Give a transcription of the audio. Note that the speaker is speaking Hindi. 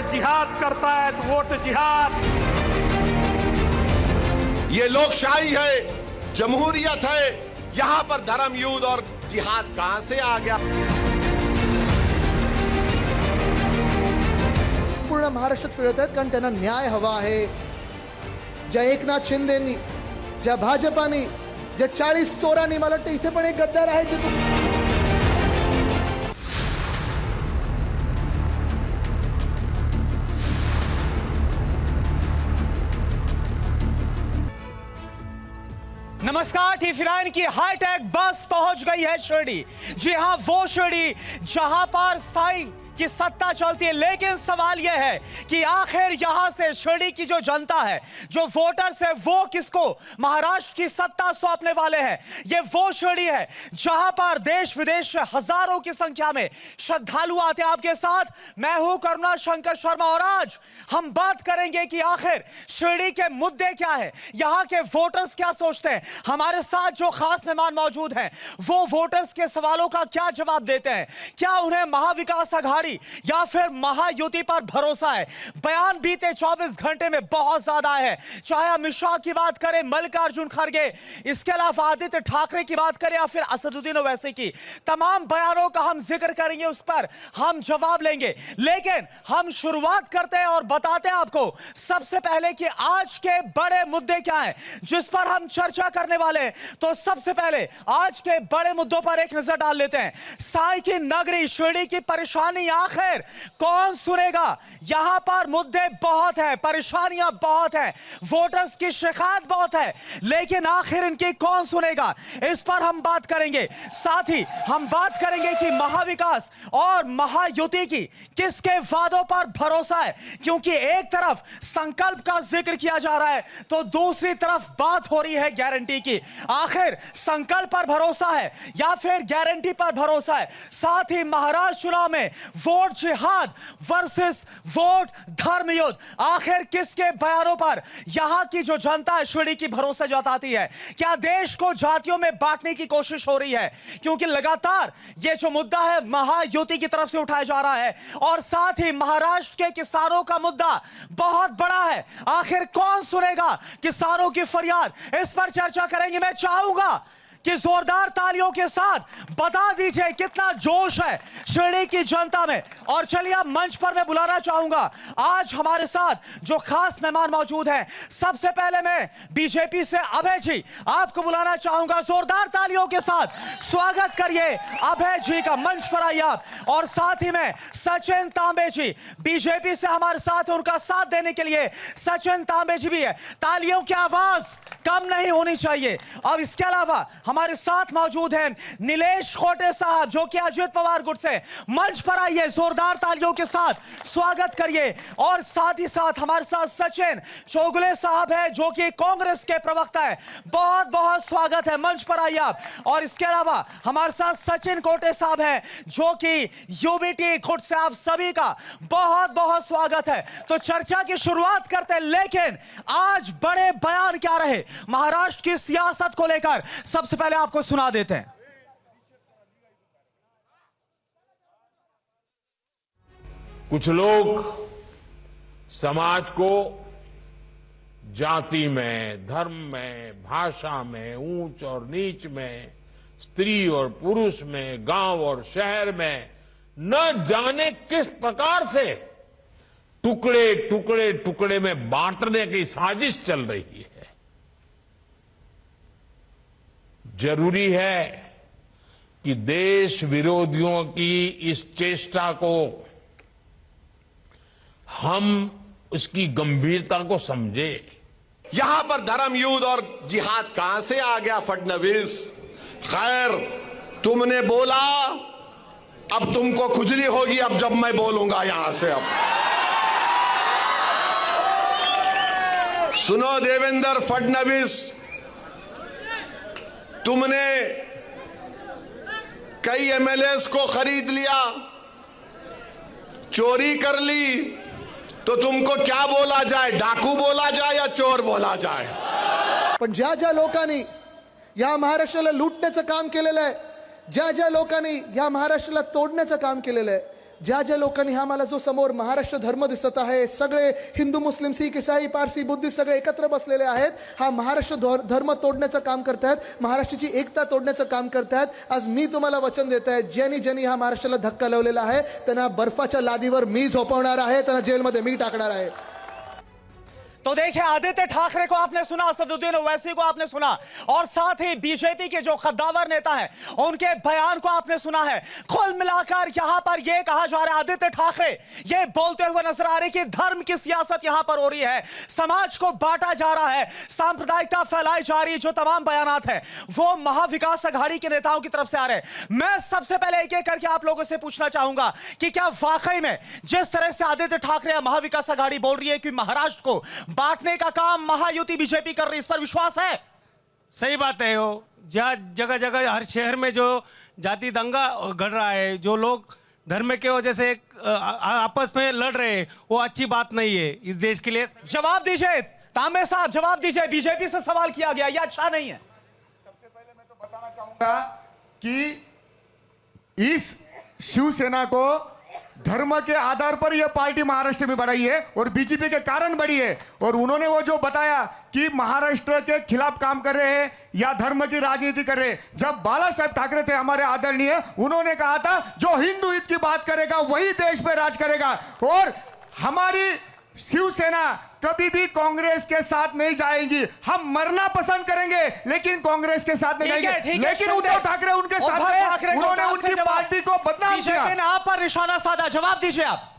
जिहाद करता है तो वोट जिहाद। ये लोकशाही है, जमहूरियत है, यहाँ पर धर्म युद्ध और जिहाद कहां से आ गया? पूर्ण महाराष्ट्रात फिरत आहेत कारण त्यांना न्याय हवा आहे। ज्या एकनाथ शिंदेनी, ज्या भाजपानी, ज्या 40 चोरांनी, मला वाटतं इथे पण एक गद्दार आहे जे नमस्कार, टीवी9 की हाईटेक बस पहुंच गई है शिरडी। जी हां, वो शिरडी जहां पर साईं की सत्ता चलती है। लेकिन सवाल यह है कि आखिर यहां से शिरडी की जो जनता है, जो वोटर्स है, वो किसको महाराष्ट्र की सत्ता सौंपने वाले हैं? ये वो शिरडी है जहां पर देश विदेश से हजारों की संख्या में श्रद्धालु आते हैं। आपके साथ मैं हूं करुणा शंकर शर्मा और आज हम बात करेंगे कि आखिर शिरडी के मुद्दे क्या है, यहां के वोटर्स क्या सोचते हैं। हमारे साथ जो खास मेहमान मौजूद हैं वो वोटर्स के सवालों का क्या जवाब देते हैं। क्या उन्हें महाविकास आघाड़ी या फिर महायुति पर भरोसा है? बयान बीते 24 घंटे में बहुत ज्यादा है। चाहे अमित शाह की बात करें, मल्लिकार्जुन खड़गे, इसके अलावा आदित्य ठाकरे की बात करें या फिर असदुद्दीन ओवैसी की, तमाम बयानों का हम जिक्र करेंगे, उस पर हम जवाब लेंगे। लेकिन हम शुरुआत करते हैं और बताते हैं आपको सबसे पहले कि आज के बड़े मुद्दे क्या हैं जिस पर हम चर्चा करने वाले हैं। तो सबसे पहले आज के बड़े मुद्दों पर एक नजर डाल लेते हैं। साईं की नगरी शिरडी की परेशानी आखिर कौन सुनेगा? यहां पर मुद्दे बहुत हैं, परेशानियां बहुत हैं, वोटर्स की शिकायत बहुत है, लेकिन आखिर इनकी कौन सुनेगा? इस पर हम बात करेंगे। साथ ही हम बात करेंगे कि महाविकास और महायुति की किसके वादों पर भरोसा है, क्योंकि एक तरफ संकल्प का जिक्र किया जा रहा है तो दूसरी तरफ बात हो रही है गारंटी की। आखिर संकल्प पर भरोसा है या फिर गारंटी पर भरोसा है? साथ ही महाराष्ट्र चुनाव में वोट जिहाद वर्सेस वोट धर्म युद्ध, आखिर किसके बयानों पर यहां की जो जनता है शिरडी की भरोसा जताती है? क्या देश को जातियों में बांटने की कोशिश हो रही है? क्योंकि लगातार यह जो मुद्दा है महायुति की तरफ से उठाया जा रहा है और साथ ही महाराष्ट्र के किसानों का मुद्दा बहुत बड़ा है। आखिर कौन सुनेगा किसानों की फरियाद? इस पर चर्चा करेंगे। मैं चाहूंगा कि जोरदार तालियों के साथ बता दीजिए कितना जोश है शिरडी की जनता में। और चलिए अब मंच पर मैं बुलाना चाहूंगा आज हमारे साथ जो खास मेहमान मौजूद हैं। सबसे पहले मैं बीजेपी से अभय जी आपको बुलाना चाहूंगा। जोरदार तालियों के साथ स्वागत करिए अभय जी का, मंच पर आइए आप। और साथ ही में सचिन तांबे जी बीजेपी से हमारे साथ, उनका साथ देने के लिए सचिन तांबे जी भी है। तालियों की आवाज कम नहीं होनी चाहिए। अब इसके अलावा हमारे साथ मौजूद हैं नीलेश खोटे साहब जो कि अजित पवार गुट से, मंच पर आइए, जोरदार तालियों के साथ स्वागत करिए। और साथ ही साथ हमारे साथ सचिन चौगुले साहब हैं जो कि कांग्रेस के प्रवक्ता है, बहुत बहुत स्वागत है, मंच पर आइए आप। और इसके अलावा हमारे साथ सचिन कोटे साहब हैं जो कि यूबीटी गुट से, आप सभी का बहुत बहुत स्वागत है। तो चर्चा की शुरुआत करते हैं, लेकिन आज बड़े बयान क्या रहे महाराष्ट्र की सियासत को लेकर, सबसे पहले आपको सुना देते हैं। कुछ लोग समाज को जाति में, धर्म में, भाषा में, ऊंच और नीच में, स्त्री और पुरुष में, गांव और शहर में न जाने किस प्रकार से टुकड़े टुकड़े टुकड़े में बांटने की साजिश चल रही है। जरूरी है कि देश विरोधियों की इस चेष्टा को हम उसकी गंभीरता को समझे। यहां पर धर्म युद्ध और जिहाद कहां से आ गया फडणवीस? खैर, तुमने बोला, अब तुमको खुजली होगी अब जब मैं बोलूंगा यहां से। अब सुनो देवेंद्र फडणवीस, तुमने कई एमएलएस को खरीद लिया, चोरी कर ली, तो तुमको क्या बोला जाए? डाकू बोला जाए या चोर बोला जाए? पण ज्या ज्या लोकांनी या महाराष्ट्राला लुटण्याचं काम केलेलं आहे, ज्या ज्या लोकांनी या महाराष्ट्राला तोडण्याचं काम केलेलं आहे, ज्या ज्या लोकांनी हा मला जो समोर महाराष्ट्र धर्म दिसत आहे, सगळे हिंदू मुस्लिम शीख ईसाई पारसी बुद्धिस्ट सगळे एकत्र बसलेले आहेत, हा महाराष्ट्र धर्म तोडण्याचं काम करतायत, महाराष्ट्राची एकता तोडण्याचं काम करतायत। आज मी तुम्हाला वचन देत आहे, ज्यांनी ज्यांनी हा महाराष्ट्राला धक्का लावलेला आहे त्यांना बर्फाच्या लादीवर मी झोपवणार आहे, त्यांना जेलमध्ये मी टाकणार आहे। तो देखिए, आदित्य ठाकरे को आपने सुना, असदुद्दीन ओवैसी को आपने सुना, और साथ ही बीजेपी के जो कद्दावर नेता हैं उनके बयान को आपने सुना है। कुल मिलाकर यहां पर यह कहा जा रहा है, आदित्य ठाकरे ये बोलते हुए नजर आ रहे कि धर्म की सियासत यहां पर हो रही है, समाज को बांटा जा रहा है, सांप्रदायिकता फैलाई जा रही है। जो तमाम बयानात हैं वो महाविकास अघाड़ी के नेताओं की तरफ से आ रहे हैं। मैं सबसे पहले एक एक करके आप लोगों से पूछना चाहूंगा कि क्या वाकई में जिस तरह से आदित्य ठाकरे या महाविकास अघाड़ी बोल रही है कि महाराष्ट्र को बांटने का काम महायुति बीजेपी कर रही है, इस पर विश्वास है? सही बात है। वो जहाँ जगह जगह हर शहर में जो जाति दंगा घड़ रहा है, जो लोग धर्म के वजह से आपस में लड़ रहे हैं, वो अच्छी बात नहीं है इस देश के लिए। जवाब दीजिए तांबे साहब, जवाब दीजिए। बीजेपी से सवाल किया गया, यह अच्छा नहीं है। सबसे पहले मैं तो बताना चाहूंगा कि इस शिवसेना को धर्म के आधार पर यह पार्टी महाराष्ट्र में बढ़ाई है और बीजेपी के कारण बढ़ी है। और उन्होंने वो जो बताया कि महाराष्ट्र के खिलाफ काम कर रहे हैं या धर्म की राजनीति कर रहे हैं, जब बाला साहेब ठाकरे थे हमारे आदरणीय, उन्होंने कहा था जो हिंदू हित की बात करेगा वही देश पे राज करेगा। और हमारी शिवसेना कभी भी कांग्रेस के साथ नहीं जाएगी। हम मरना पसंद करेंगे लेकिन कांग्रेस के साथ नहीं जाएंगे। लेकिन उद्धव ठाकरे उनके साथ हैं, उन्होंने उनकी पार्टी को बदनाम किया। बीजेपी ने आप पर निशाना साधा, जवाब दीजिए आप।